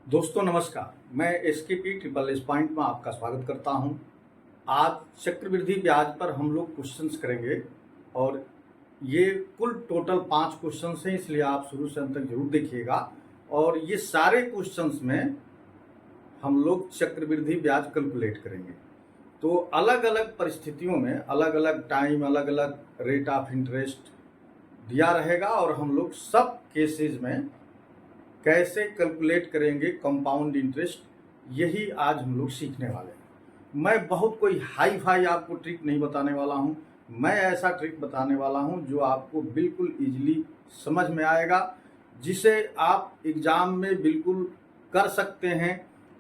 दोस्तों नमस्कार, मैं SKP ट्रिपल एस पॉइंट में आपका स्वागत करता हूं। आज चक्रवृद्धि ब्याज पर हम लोग क्वेश्चंस करेंगे और ये कुल टोटल 5 क्वेश्चंस हैं, इसलिए आप शुरू से अंत तक जरूर देखिएगा। और ये सारे क्वेश्चंस में हम लोग चक्रवृद्धि ब्याज कैलकुलेट करेंगे। तो अलग अलग परिस्थितियों में अलग अलग टाइम, अलग अलग रेट ऑफ इंटरेस्ट दिया रहेगा और हम लोग सब केसेस में कैसे कैलकुलेट करेंगे कंपाउंड इंटरेस्ट, यही आज हम लोग सीखने वाले हैं। मैं बहुत कोई हाई फाई आपको ट्रिक नहीं बताने वाला हूं, मैं ऐसा ट्रिक बताने वाला हूं जो आपको बिल्कुल इजीली समझ में आएगा, जिसे आप एग्जाम में बिल्कुल कर सकते हैं।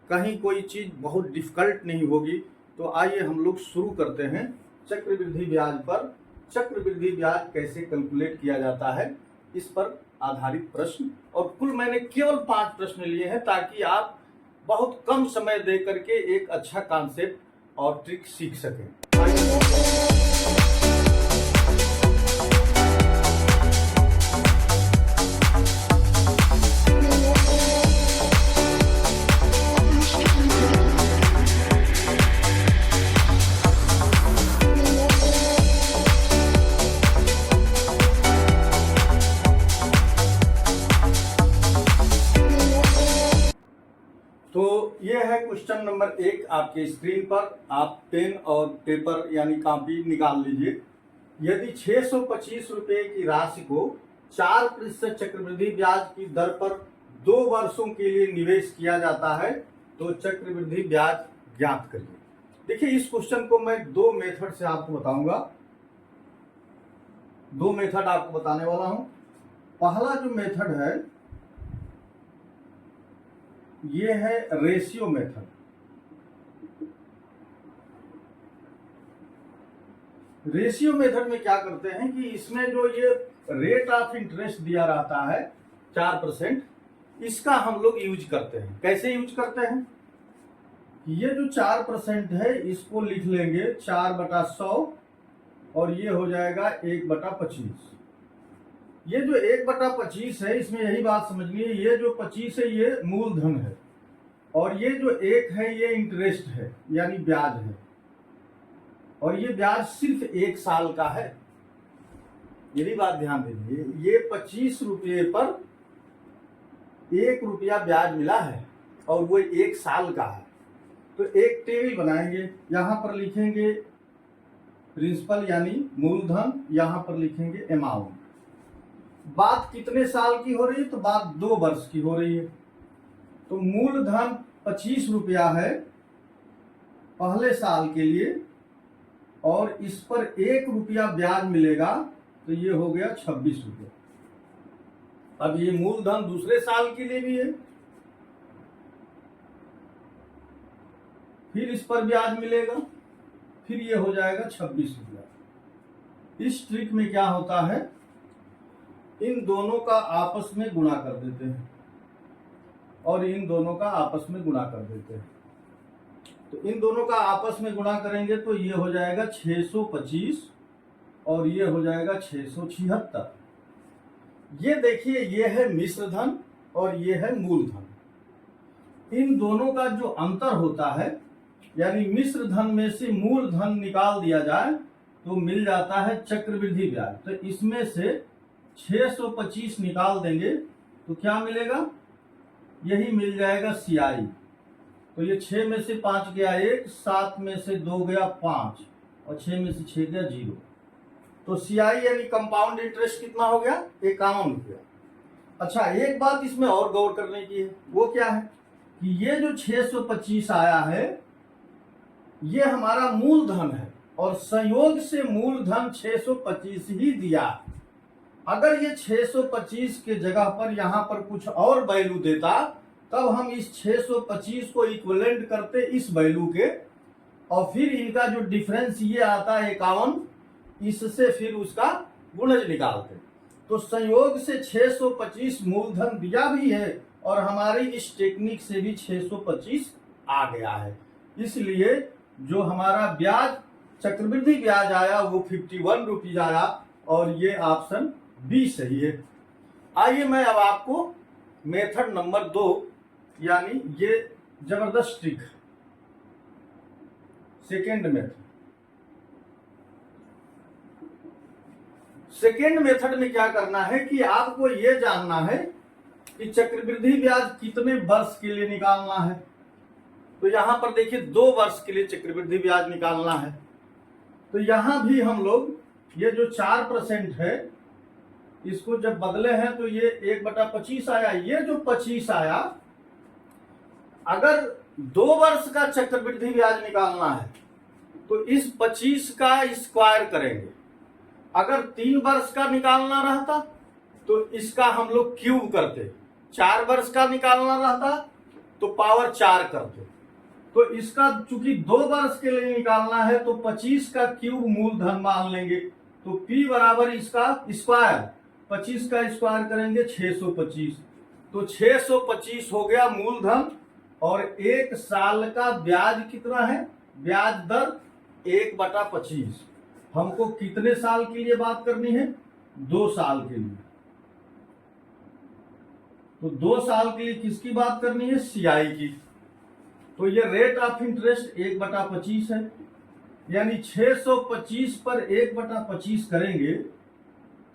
कहीं कोई चीज़ बहुत डिफिकल्ट नहीं होगी। तो आइए हम लोग शुरू करते हैं चक्रवृद्धि ब्याज पर। चक्रवृद्धि ब्याज कैसे कैलकुलेट किया जाता है, इस पर आधारित प्रश्न। और कुल मैंने केवल 5 प्रश्न लिए हैं ताकि आप बहुत कम समय दे करके एक अच्छा कॉन्सेप्ट और ट्रिक सीख सकें। तो ये है क्वेश्चन नंबर 1 आपके स्क्रीन पर। आप पेन और पेपर यानी कॉपी निकाल लीजिए। यदि 625 रुपए की राशि को 4% चक्रवृद्धि ब्याज की दर पर 2 वर्षों के लिए निवेश किया जाता है तो चक्रवृद्धि ब्याज ज्ञात करिए। देखिए, इस क्वेश्चन को मैं 2 मेथड से आपको बताऊंगा। 2 मेथड आपको बताने वाला हूं। पहला जो मेथड है ये है रेशियो मेथड। रेशियो मेथड में क्या करते हैं कि इसमें जो ये रेट ऑफ इंटरेस्ट दिया रहता है 4%, इसका हम लोग यूज करते हैं। कैसे यूज करते हैं? ये जो 4% है इसको लिख लेंगे 4/100 और ये हो जाएगा 1/25। ये जो 1/25 है, इसमें यही बात समझनी है, ये जो 25 है ये मूलधन है और ये जो 1 है ये इंटरेस्ट है यानी ब्याज है। और ये ब्याज सिर्फ 1 साल का है। यही बात ध्यान दीजिए, ये 25 रुपये पर 1 रुपया ब्याज मिला है और वो 1 साल का है। तो एक टेबल बनाएंगे, यहां पर लिखेंगे प्रिंसिपल यानी मूलधन, यहां पर लिखेंगे अमाउंट। बात कितने साल की हो रही है? तो बात 2 वर्ष की हो रही है। तो मूलधन 25 रुपया है पहले साल के लिए और इस पर 1 रुपया ब्याज मिलेगा तो ये हो गया 26 रुपया। अब ये मूलधन दूसरे साल के लिए भी है, फिर इस पर ब्याज मिलेगा, फिर ये हो जाएगा 26 रुपया। इस ट्रिक में क्या होता है, इन दोनों का आपस में गुणा कर देते हैं और इन दोनों का आपस में गुणा कर देते हैं। तो इन दोनों का आपस में गुणा करेंगे तो ये हो जाएगा 625 और ये हो जाएगा 676। ये देखिए, ये है मिश्र धन और ये है मूलधन। इन दोनों का जो अंतर होता है यानी मिश्र धन में से मूलधन निकाल दिया जाए तो मिल जाता है चक्रवृद्धि ब्याज। तो इसमें से 625 निकाल देंगे तो क्या मिलेगा? यही मिल जाएगा CI। तो ये 6 में से 5 गया 1, 7 में से 2 गया 5 और 6 में से 6 गया 0। तो CI यानी कंपाउंड इंटरेस्ट कितना हो गया? 51 रुपया। अच्छा, एक बात इसमें और गौर करने की है, वो क्या है कि ये जो 625 आया है ये हमारा मूलधन है और संयोग से मूलधन 625 ही दिया। अगर ये 625 के जगह पर यहां पर कुछ और वैल्यू देता तब हम इस 625 को इक्विवेलेंट करते इस वैल्यू के और फिर इनका जो डिफरेंस ये आता है 51, इससे फिर उसका गुणज निकालते। तो संयोग से 625 मूलधन दिया भी है और हमारी इस टेक्निक से भी 625 आ गया है। इसलिए जो हमारा ब्याज चक्रवृद्धि ब्याज आया वो 51 रुपीज आया और ये ऑप्शन बी सही है। आइए मैं अब आपको मेथड नंबर 2 यानी ये जबरदस्त ट्रिक है। सेकेंड मेथड, सेकेंड मेथड में क्या करना है कि आपको ये जानना है कि चक्रवृद्धि ब्याज कितने वर्ष के लिए निकालना है। तो यहां पर देखिए 2 वर्ष के लिए चक्रवृद्धि ब्याज निकालना है। तो यहां भी हम लोग ये जो 4% है इसको जब बदले हैं तो ये 1/25 आया। ये जो 25 आया, अगर 2 वर्ष का चक्रवृद्धि ब्याज निकालना है तो इस 25 का स्क्वायर करेंगे। अगर 3 वर्ष का निकालना रहता तो इसका हम लोग क्यूब करते, 4 वर्ष का निकालना रहता तो पावर 4 करते। तो इसका चूंकि 2 वर्ष के लिए निकालना है तो 25 का क्यूब मूलधन मान लेंगे। तो P बराबर इसका स्क्वायर, 25 का स्क्वायर करेंगे 625। तो 625 हो गया मूलधन। और 1 साल का ब्याज कितना है? ब्याज दर 1/25। हमको कितने साल के लिए बात करनी है? 2 साल के लिए। तो 2 साल के लिए किसकी बात करनी है? CI की। तो ये रेट ऑफ इंटरेस्ट 1/25 है, यानी 625 पर 1/25 करेंगे।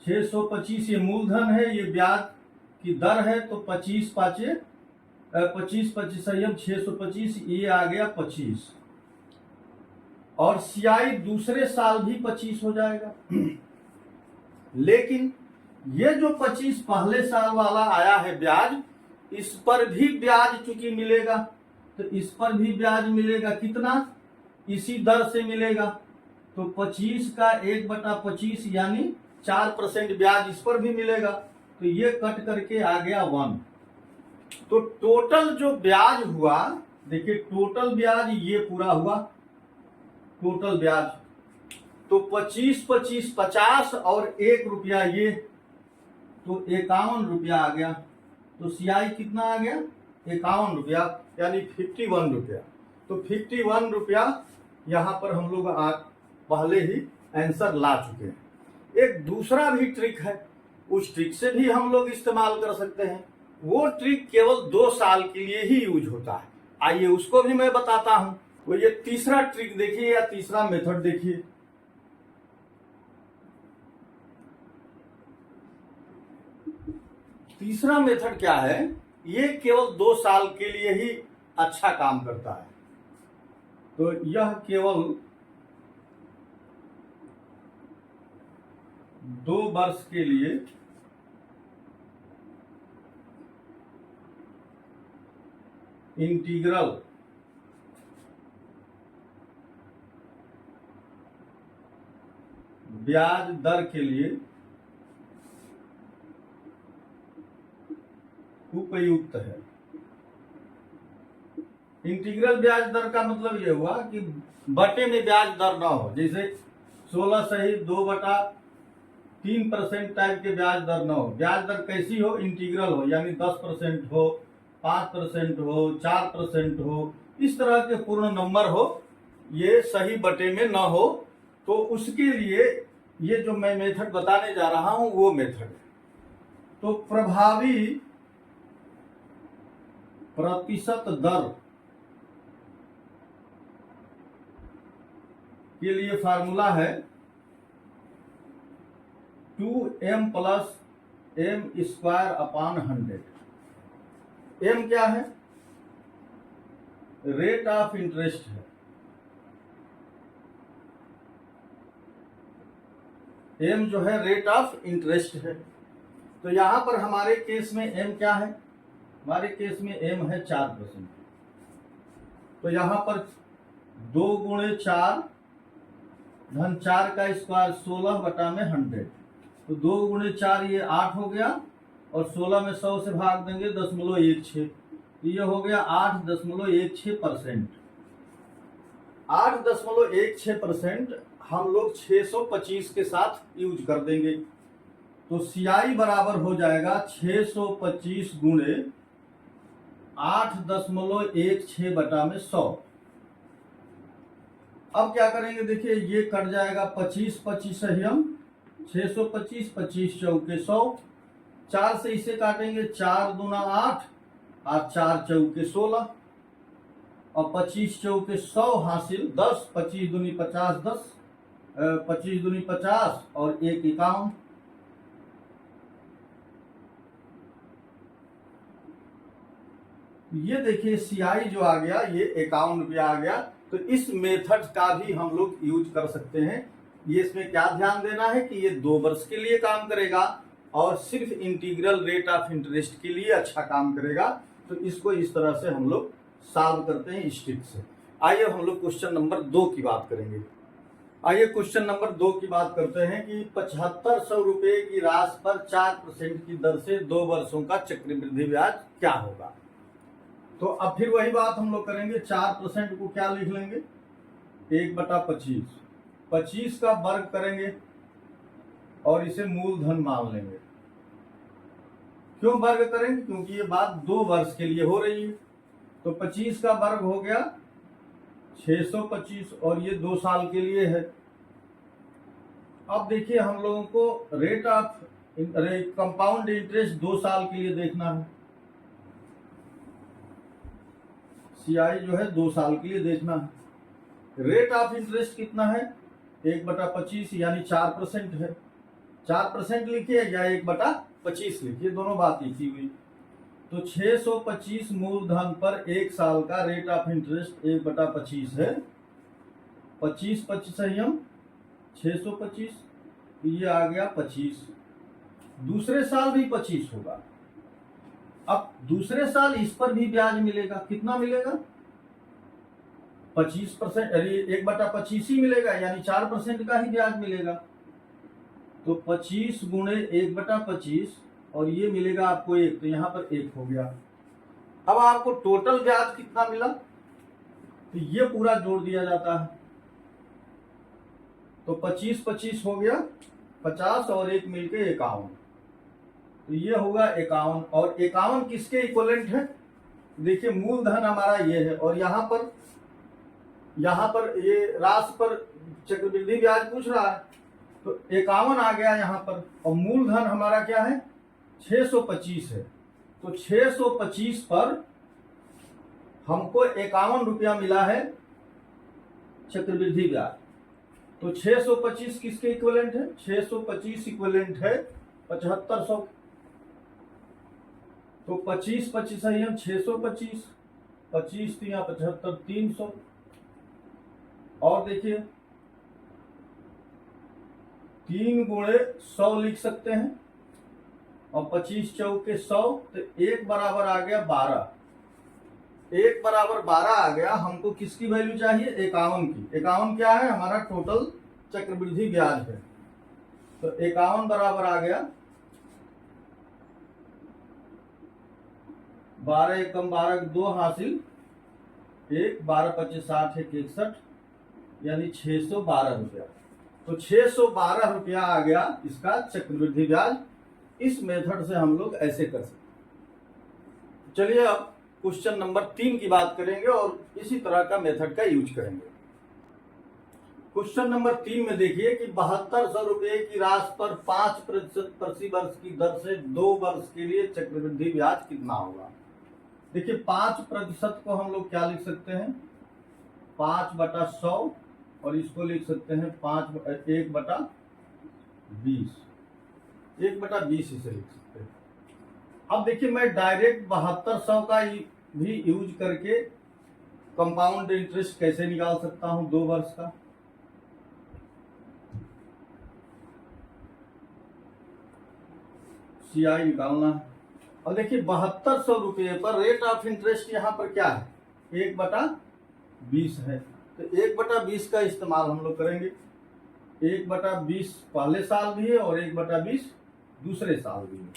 625 ये मूलधन है, ये ब्याज की दर है। तो 25 5 25 625, ये आ गया 25। और CI दूसरे साल भी 25 हो जाएगा। लेकिन ये जो 25 पहले साल वाला आया है ब्याज, इस पर भी ब्याज चूंकि मिलेगा तो इस पर भी ब्याज मिलेगा। कितना? इसी दर से मिलेगा। तो 25 का 1/25 यानी 4% ब्याज इस पर भी मिलेगा। तो ये कट करके आ गया 1। तो टोटल जो ब्याज हुआ, देखिए टोटल ब्याज ये पूरा हुआ, टोटल ब्याज। तो 25 25 50 और 1 रुपया ये, तो 51 रुपया आ गया। तो CI कितना आ गया? 51 रुपया, यानी 51 रुपया। तो 51 रुपया यहां पर हम लोग पहले ही आंसर ला चुके हैं। एक दूसरा भी ट्रिक है, उस ट्रिक से भी हम लोग इस्तेमाल कर सकते हैं। वो ट्रिक केवल 2 साल के लिए ही यूज होता है। आइए उसको भी मैं बताता हूं। तो ये तीसरा ट्रिक देखिए, या तीसरा मेथड देखिए। तीसरा मेथड क्या है? ये केवल 2 साल के लिए ही अच्छा काम करता है। तो यह केवल 2 वर्ष के लिए इंटीग्रल ब्याज दर के लिए उपयुक्त है। इंटीग्रल ब्याज दर का मतलब यह हुआ कि बटे में ब्याज दर ना हो। जैसे 16 सही 2/3% टाइप के ब्याज दर ना हो। ब्याज दर कैसी हो? इंटीग्रल हो, यानी 10% हो, 5% हो, 4% हो, इस तरह के पूर्ण नंबर हो, ये सही बटे में ना हो। तो उसके लिए ये जो मैं मेथड बताने जा रहा हूं वो मेथड है। तो प्रभावी प्रतिशत दर के लिए फार्मूला है 2m + m²/100। m क्या है? रेट ऑफ इंटरेस्ट है। m जो है रेट ऑफ इंटरेस्ट है। तो यहां पर हमारे केस में m क्या है? हमारे केस में m है 4%। तो यहां पर 2 × 4 धन 4 का स्क्वायर 16/100। तो 2 × 4 ये 8 हो गया, और 16 में 100 से भाग देंगे 0.16। तो ये हो गया 8.16%। 8.16% हम लोग 625 के साथ यूज कर देंगे। तो CI बराबर हो जाएगा 625 × 8.16/100। अब क्या करेंगे? देखिए ये कट जाएगा 25 25 सही, हम 625 25 चौके 100। 4 से इसे काटेंगे, 4 दूना 8 और 4 चौके 16 और 25 चौके 100 हासिल 10, 25 दूनी 50, 10, 25 दूनी 50 और 1 51। ये देखिए सीआई जो आ गया ये 51 रुपया आ गया। तो इस मेथड का भी हम लोग यूज कर सकते हैं। ये इसमें क्या ध्यान देना है कि ये 2 वर्ष के लिए काम करेगा और सिर्फ इंटीग्रल रेट ऑफ इंटरेस्ट के लिए अच्छा काम करेगा। तो इसको इस तरह से हम लोग सॉल्व करते हैं इस ट्रिक से। आइए हम लोग क्वेश्चन नंबर 2 की बात करेंगे। आइए क्वेश्चन नंबर 2 की बात करते हैं कि 7500 रुपए की राशि पर 4% की दर से 2 वर्षों का चक्रवृद्धि ब्याज क्या होगा। तो अब फिर वही बात हम लोग करेंगे। 4% को क्या लिख लेंगे 1/25, 25 का वर्ग करेंगे और इसे मूलधन मान लेंगे। क्यों वर्ग करेंगे? क्योंकि ये बात 2 वर्ष के लिए हो रही है। तो 25 का वर्ग हो गया 625 और ये 2 साल के लिए है। अब देखिए हम लोगों को रेट ऑफ कंपाउंड इंटरेस्ट 2 साल के लिए देखना है। सीआई जो है 2 साल के लिए देखना है। रेट ऑफ इंटरेस्ट कितना है 1/25 यानी 4% है। 4% लिखिए या 1/25 लिखिए, दोनों बात एक ही हुई। तो 625 मूलधन पर 1 साल का रेट ऑफ इंटरेस्ट 1/25 है। 25 25 625, ये आ गया 25। दूसरे साल भी 25 होगा। अब दूसरे साल इस पर भी ब्याज मिलेगा। कितना मिलेगा 25%, अरे 1/25 ही मिलेगा यानी 4% का ही ब्याज मिलेगा। तो 25 गुणे 1/25 और ये मिलेगा आपको 1, तो यहां पर 1 हो गया। अब आपको टोटल ब्याज कितना मिला तो ये पूरा जोड़ दिया जाता है। तो 25 25 हो गया 50 और 1 मिलके 51। तो ये होगा 51 और 51 किसके इक्विवेलेंट है? देखिए मूलधन हमारा ये है और यहाँ पर ये राशि पर चक्रवृद्धि ब्याज पूछ रहा है। तो 51 आ गया यहाँ पर और मूलधन हमारा क्या है 625 है। तो 625 पर हमको 51 रुपया मिला है चक्रवृद्धि ब्याज। तो 625 किसके इक्विवेलेंट है? 625 इक्विवेलेंट है 7500। तो 25 25 625, 25 3 75 300। और देखिए 3 गुणे 100 लिख सकते हैं और 25 चौके 100। तो 1 बराबर आ गया 12। 1 बराबर 12 आ गया। हमको किसकी वैल्यू चाहिए 51 की। 51 क्या है हमारा टोटल चक्रवृद्धि ब्याज है। तो 51 बराबर आ गया 12 एकम 12 2 हासिल 1, 12 25 60 1 61 यानी 612 रुपया। तो 612 रुपया आ गया इसका चक्रवृद्धि ब्याज। इस मेथड से हम लोग ऐसे कर सकते। चलिए अब क्वेश्चन नंबर 3 की बात करेंगे और इसी तरह का मेथड का यूज करेंगे। क्वेश्चन नंबर 3 में देखिए कि 7200 रुपये की राशि पर 5% प्रति वर्ष की दर से 2 वर्ष के लिए चक्रवृद्धि ब्याज कितना होगा। देखिए 5% को हम लोग क्या लिख सकते हैं 5/100 और इसको लिख सकते हैं 1/20, 1/20 इसे लिख सकते हैं। अब देखिए मैं डायरेक्ट 7200 का भी यूज करके कंपाउंड इंटरेस्ट कैसे निकाल सकता हूं 2 वर्ष का। सीआई निकालना है। और देखिए 7200 रुपये पर रेट ऑफ इंटरेस्ट यहाँ पर क्या है 1/20 है। तो 1/20 का इस्तेमाल हम लोग करेंगे। 1/20 पहले साल भी है और 1/20 दूसरे साल भी है।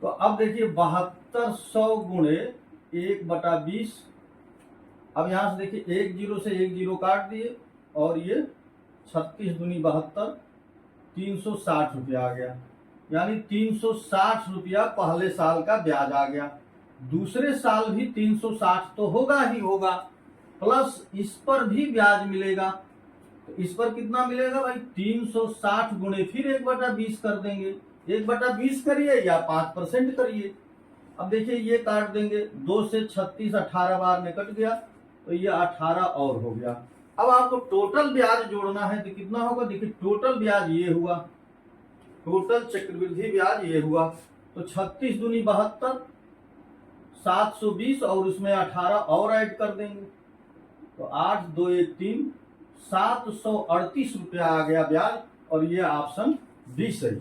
तो अब देखिए 7200 गुणे 1/20। अब यहां से देखिए 1 0 से 1 0 काट दिए और ये 36 दूनी 72, 360 रुपया आ गया। यानी 360 रुपया पहले साल का ब्याज आ गया। दूसरे साल भी 360 तो होगा ही होगा, प्लस इस पर भी ब्याज मिलेगा। तो इस पर कितना मिलेगा भाई 360 गुणे फिर 1/20 कर देंगे। 1/20 करिए या 5% करिए। अब देखिए ये काट देंगे, 2 से 36 18 बार में कट गया, तो ये 18 और हो गया। अब आपको टोटल ब्याज जोड़ना है तो कितना होगा, देखिए टोटल ब्याज ये हुआ, टोटल चक्रवृद्धि ब्याज ये हुआ, तो 36 दूनी 72, 720 और उसमें 18 और ऐड कर देंगे, तो 8 2 1 3, 738 रुपया आ गया ब्याज, और ये ऑप्शन बी सही।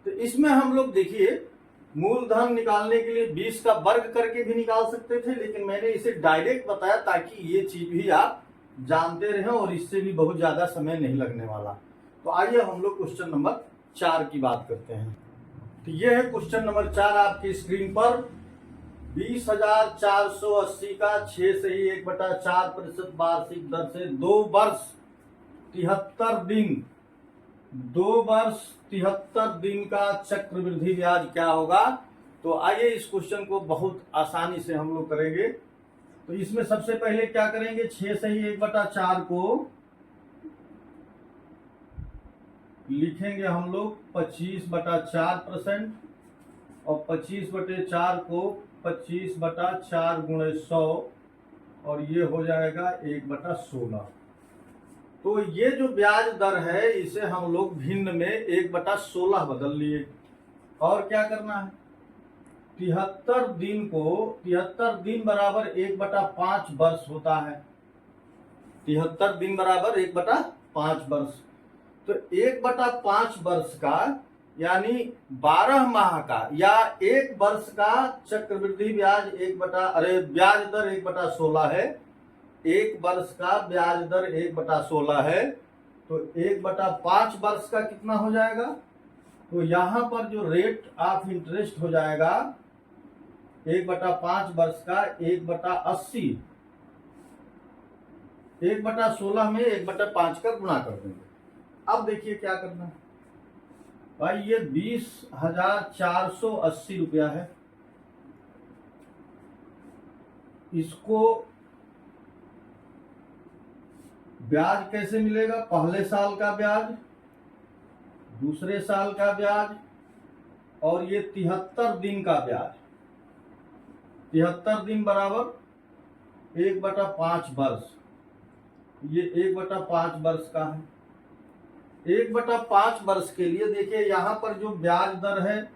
तो इसमें हम लोग देखिए मूलधन निकालने के लिए 20 का वर्ग करके भी निकाल सकते थे, लेकिन मैंने इसे डायरेक्ट बताया ताकि ये चीज भी आप जानते रहें और इससे भी बहुत ज्यादा समय नहीं लगने वाला। तो आइए हम लोग क्वेश्चन नंबर 4 की बात करते हैं। तो ये है क्वेश्चन नंबर 4 आपकी स्क्रीन पर। 20,480 का 6 से ही 1/4% वार्षिक दर से 2 वर्ष 73 दिन, 2 वर्ष 73 दिन का चक्रवृद्धि ब्याज क्या होगा। तो आइए इस क्वेश्चन को बहुत आसानी से हम लोग करेंगे। तो इसमें सबसे पहले क्या करेंगे, 6 से ही 1/4 को लिखेंगे हम लोग 25/4% और 25/4 को 25/4 गुणे 100, और ये हो जाएगा 1/16। तो ये जो ब्याज दर है इसे हम लोग भिन्न में 1/16 बदल लिए, और क्या करना है, 73 दिन को, 73 दिन बराबर 1/5 वर्ष होता है, 73 दिन बराबर 1/5 वर्ष। तो 1/5 वर्ष का यानी 12 माह का या 1 वर्ष का चक्रवृद्धि ब्याज ब्याज दर 1/16 है, 1 वर्ष का ब्याज दर 1/16 है, तो 1/5 वर्ष का कितना हो जाएगा, तो यहां पर जो रेट ऑफ इंटरेस्ट हो जाएगा 1/5 वर्ष का 1/80, 1/16 में 1/5 का गुणा कर देंगे। अब देखिए क्या करना है भाई, ये 20,480 रुपया है, इसको ब्याज कैसे मिलेगा, पहले साल का ब्याज, दूसरे साल का ब्याज, और ये 73 दिन का ब्याज, 73 दिन बराबर 1/5 वर्ष, ये 1/5 वर्ष का है। 1/5 वर्ष के लिए देखिए यहाँ पर जो ब्याज दर है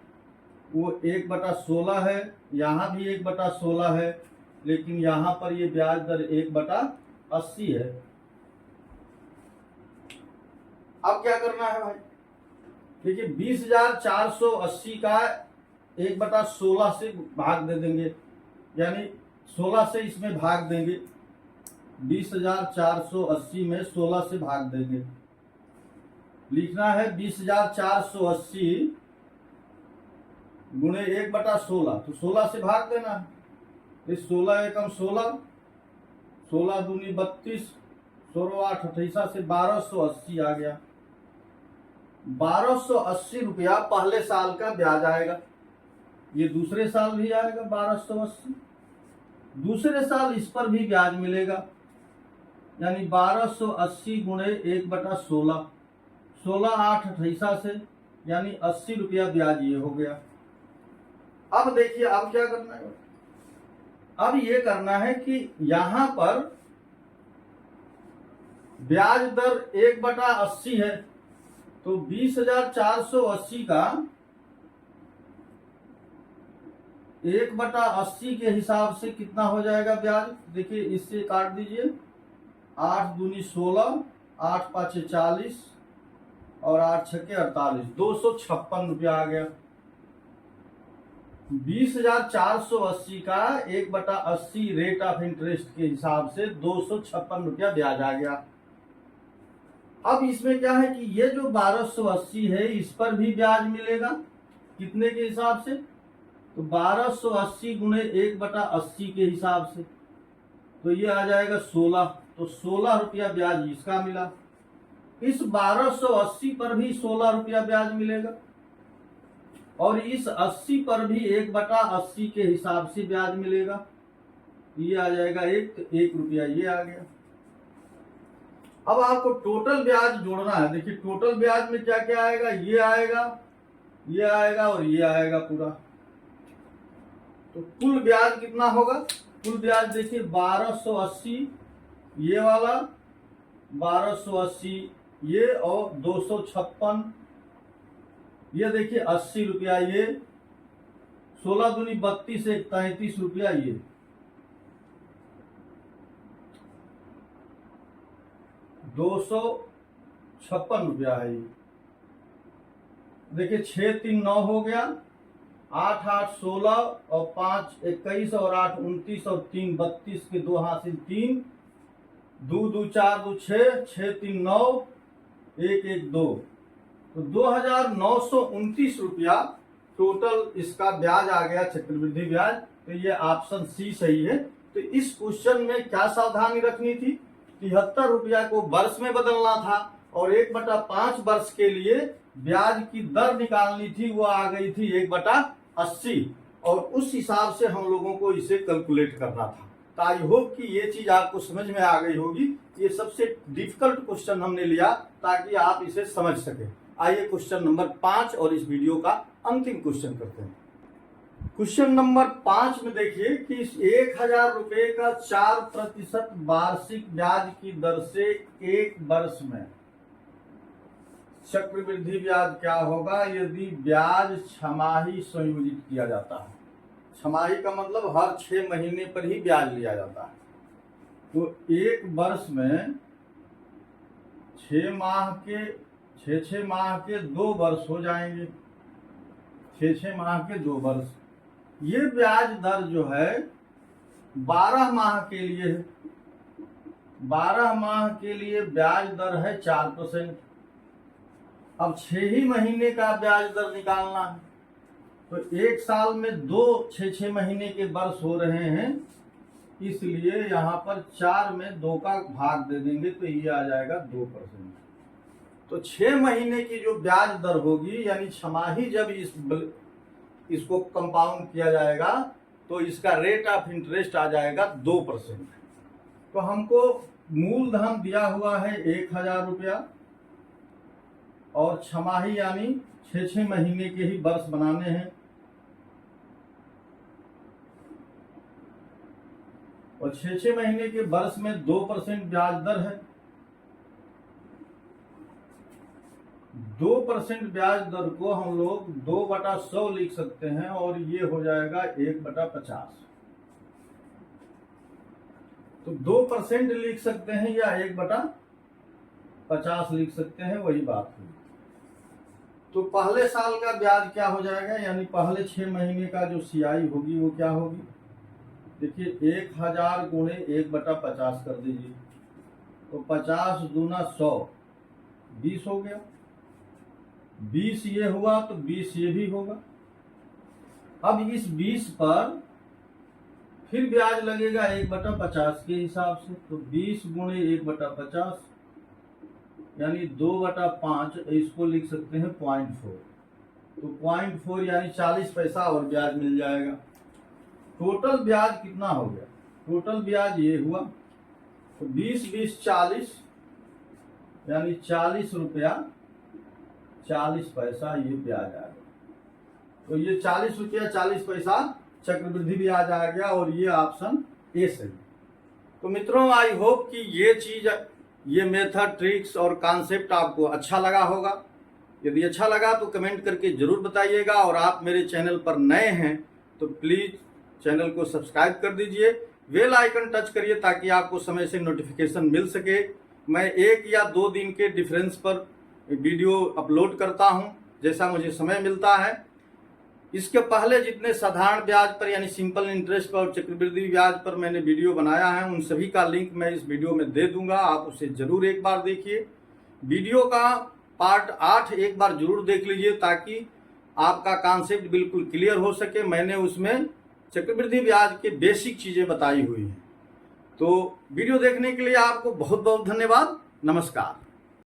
वो 1/16 है, यहाँ भी 1/16 है, लेकिन यहाँ पर ये ब्याज दर 1/80 है। अब क्या करना है भाई, देखिए 20,480 का 1/16 से भाग दे देंगे, यानी 16 से इसमें भाग देंगे, 20,480 में 16 से भाग देंगे। लिखना है 20,480 गुणे 1/16, तो 16 से भाग देना है, इस 16 एकम 16, 16 दूनी 32, 16 8 28 से 1280 आ गया। 1280 रुपया पहले साल का ब्याज आएगा, ये दूसरे साल भी आएगा 1280, दूसरे साल इस पर भी ब्याज मिलेगा, यानी 1280 गुणे 1/16, 16 8 28 से, यानी 80 रुपया ब्याज ये हो गया। अब देखिए अब क्या करना है, अब ये करना है कि यहां पर ब्याज दर 1/80 है, तो 20,480 का 1/80 के हिसाब से कितना हो जाएगा ब्याज, देखिए इससे काट दीजिए, 8 दूनी 16, 8 5 40 और 8 6 48, 256 रुपया आ गया। 20,480 का 1/80 रेट ऑफ इंटरेस्ट के हिसाब से 256 रुपया ब्याज आ गया। अब इसमें क्या है कि ये जो 1280 है इस पर भी ब्याज मिलेगा, कितने के हिसाब से, तो 1280 गुणे 1/80 के हिसाब से, तो ये आ जाएगा 16, तो 16 रुपया ब्याज इसका मिला। इस 1280 पर भी 16 रुपया ब्याज मिलेगा, और इस 80 पर भी 1/80 के हिसाब से ब्याज मिलेगा, ये आ जाएगा 1 रुपया ये आ गया। अब आपको टोटल ब्याज जोड़ना है, देखिए टोटल ब्याज में क्या क्या आएगा, ये आएगा, ये आएगा और ये आएगा पूरा। तो कुल ब्याज कितना होगा? कुल ब्याज देखिए 1280 ये वाला, 1280 ये, और 256 ये देखिए 80 रुपया ये, 16 दूनी 32 एक 33 रुपया ये, 256 रुपया है ये। देखिए 6 3 9 हो गया, 8 8 16 और 5 21 और 8 29 और 3 32 के 2 हासिल 3, 2 2 4 2 6 6 3 9 1 1 2, तो 2929 रुपया टोटल इसका ब्याज आ गया, चक्रवृद्धि ब्याज। तो ये ऑप्शन सी सही है। तो इस क्वेश्चन में क्या सावधानी रखनी थी? 73 रुपया को वर्ष में बदलना था और 1/5 वर्ष के लिए ब्याज की दर निकालनी थी, वो आ गई थी 1/80, और उस हिसाब से हम लोगों को इसे कैलकुलेट करना था। तो आई होप कि ये चीज आपको समझ में आ गई होगी। ये सबसे डिफिकल्ट क्वेश्चन हमने लिया ताकि आप इसे समझ सके। आइए क्वेश्चन नंबर 5 और इस वीडियो का अंतिम क्वेश्चन करते हैं। क्वेश्चन नंबर 5 में देखिए कि 1000 रुपए का 4% वार्षिक ब्याज की दर से 1 वर्ष में चक्रवृद्धि ब्याज क्या होगा यदि ब्याज छमाही संयोजित किया जाता है। छमाही का मतलब हर 6 महीने पर ही ब्याज लिया जाता है। तो 1 वर्ष में 6 माह के 6 माह के 2 वर्ष हो जाएंगे, 6 माह के 2 वर्ष। ये ब्याज दर जो है 12 माह के लिए है। 12 माह के लिए ब्याज दर है 4%। अब 6 ही महीने का ब्याज दर निकालना है, तो 1 साल में 2 6 महीने के वर्ष हो रहे हैं, इसलिए यहाँ पर 4 में 2 का भाग दे देंगे तो ये आ जाएगा 2%। तो 6 महीने की जो ब्याज दर होगी, यानी छमाही जब इसको कंपाउंड किया जाएगा तो इसका रेट ऑफ इंटरेस्ट आ जाएगा 2%। तो हमको मूलधन दिया हुआ है 1000 रुपया और छमाही यानी 6 महीने के ही वर्ष बनाने हैं, और 6 महीने के वर्ष में 2% ब्याज दर है। 2% ब्याज दर को हम लोग 2/100 लिख सकते हैं और ये हो जाएगा 1/50। तो 2% लिख सकते हैं या 1/50 लिख सकते हैं, वही बात है। तो पहले साल का ब्याज क्या हो जाएगा, यानी पहले 6 महीने का जो सियाई होगी वो क्या होगी? देखिए 1000 गुणे 1/50 कर दीजिए, तो 50 दूना 100, 20 हो गया। 20 ये हुआ तो 20 ये भी होगा। अब इस 20 पर फिर ब्याज लगेगा 1/50 के हिसाब से, तो 20 गुणे 1/50 यानी 2/5, इसको लिख सकते हैं 0.4। तो 0.4 यानी 40 पैसा और ब्याज मिल जाएगा। टोटल ब्याज कितना हो गया? टोटल ब्याज ये हुआ, तो 20 20 40 यानी 40 रुपया 40 पैसा ये ब्याज आ गया। तो ये 40 रुपया 40 पैसा चक्रवृद्धि ब्याज आ गया और ये ऑप्शन ए सही। तो मित्रों आई होप कि ये चीज, ये मेथड, ट्रिक्स और कॉन्सेप्ट आपको अच्छा लगा होगा। यदि अच्छा लगा तो कमेंट करके जरूर बताइएगा, और आप मेरे चैनल पर नए हैं तो प्लीज चैनल को सब्सक्राइब कर दीजिए, बेल आइकन टच करिए ताकि आपको समय से नोटिफिकेशन मिल सके। मैं 1 या 2 दिन के डिफरेंस पर वीडियो अपलोड करता हूं, जैसा मुझे समय मिलता है। इसके पहले जितने साधारण ब्याज पर यानी सिंपल इंटरेस्ट पर और चक्रवृद्धि ब्याज पर मैंने वीडियो बनाया है, उन सभी का लिंक मैं इस वीडियो में दे दूंगा, आप उसे जरूर एक बार देखिए। वीडियो का पार्ट 8 एक बार जरूर देख लीजिए ताकि आपका कॉन्सेप्ट बिल्कुल क्लियर हो सके। मैंने उसमें चक्रवृद्धि ब्याज के बेसिक चीजें बताई हुई हैं। तो वीडियो देखने के लिए आपको बहुत बहुत धन्यवाद। नमस्कार।